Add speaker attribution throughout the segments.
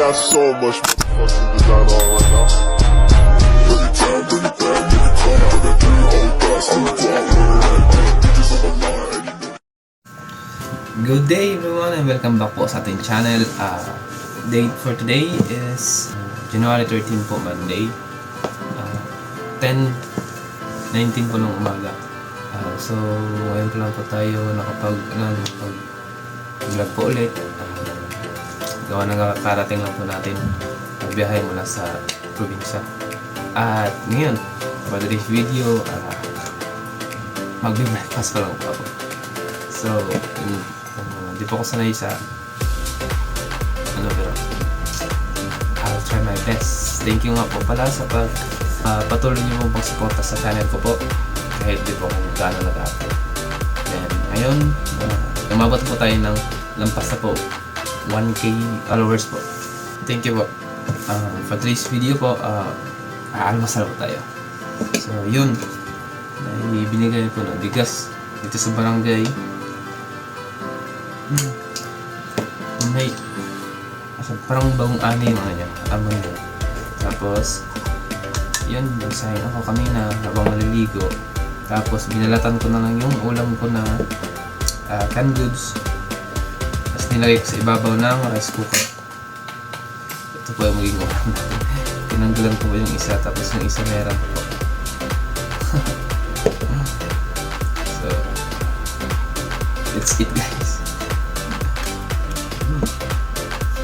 Speaker 1: got so much motherfucking design on right now. Bring it down, bring it down, make it come out. I got 3 old guys, I'm a bitches on the line.
Speaker 2: Good day everyone and welcome back po sa ating channel. Date for today is January 13 po, Monday. 10:19 po ng umaga. So ngayon po lang po tayo nakapag-vlog po ulit. Gawa na kakarating lang po natin magbiyahe mula sa probinsya. At ngayon, for today's video, mag-breakfast pa lang po ako. So, di po ako sanay sa pero I'll try my best. Thank you nga po pala sa patuloy niyo pong pagsuporta sa channel ko po kahit di po kung gaano nag-upload. Then ngayon, umabot po tayo ng lampas na po 1K followers po. Thank you po. For today's video po, almasal po tayo. So yun, may binigay po ng bigas dito sa barangay. May parang bagong ani yung niya, amoy niya. Tapos yun, nagsahin ako kanina habang maliligo. Tapos binalatan ko na lang yung ulam ko na canned goods. Tapos nilagay ko sa ibabaw ng rice cooker. Ito po yung magiging ulam natin. Tinanggalan ko yung isa, tapos yung isa meron po. So let's eat, guys.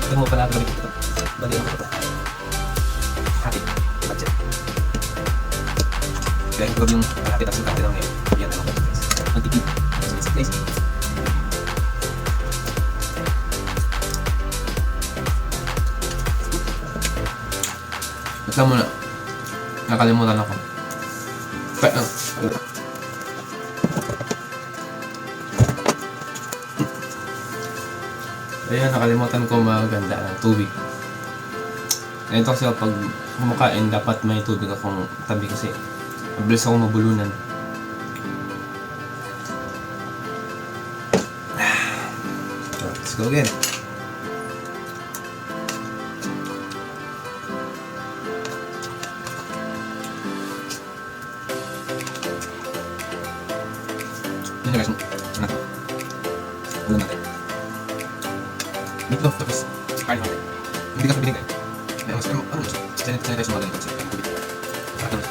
Speaker 2: Ito mo pala balik ito. Balik ako ito. Hati. Budget. Kaya yung yung hati tapos yung hati lang ngayon. Yan ano guys. Magtipid. So let's eat, guys. Ito muna. Nakalimutan ako. Ayan, nakalimutan ko maganda ng tubig. Ganito kasi pag kumakain, dapat may tubig akong tabi kasi mabilis ako mabulunan. So, let's go again. Yun na guys, ano ito? Ulam natin. Meatloaf, tapos kain natin. Hindi kasi binigay. Ano mas, ano mas, sanitize mo ganito kasi ang tubig. Sarap naman.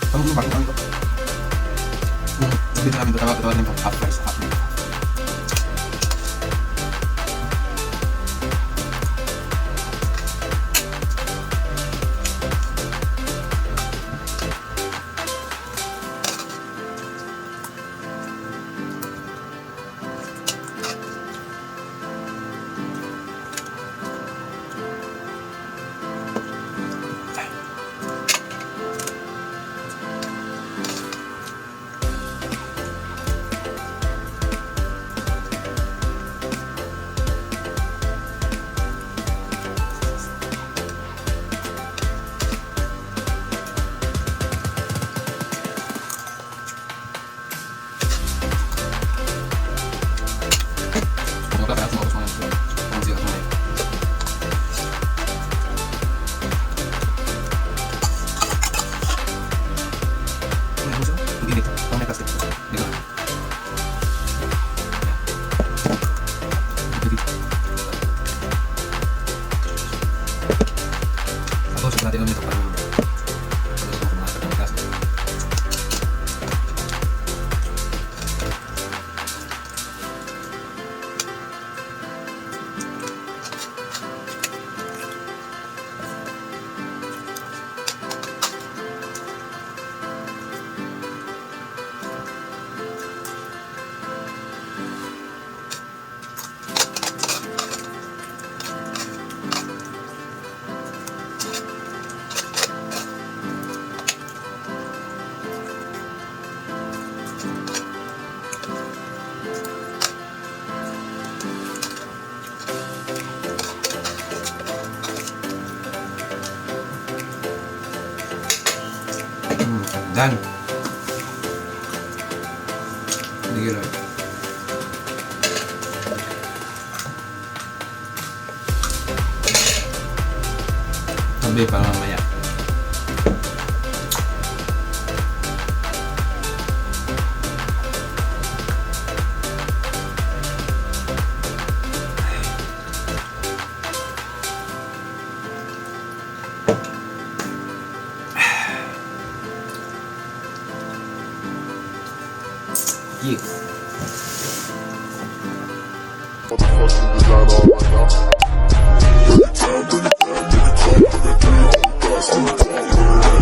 Speaker 2: Parang yung bakit ito. Sabihin namin ito, tawag namin ito half rice, half meat. Tapos natin namin ito para muna. Tapos natin mga katang plastic. Done. Hindi yun. tuloy pa mamaya. Yeah.
Speaker 1: What the fuck you got on right now? Every time, nigga, talk, I got 3 whole thoughts.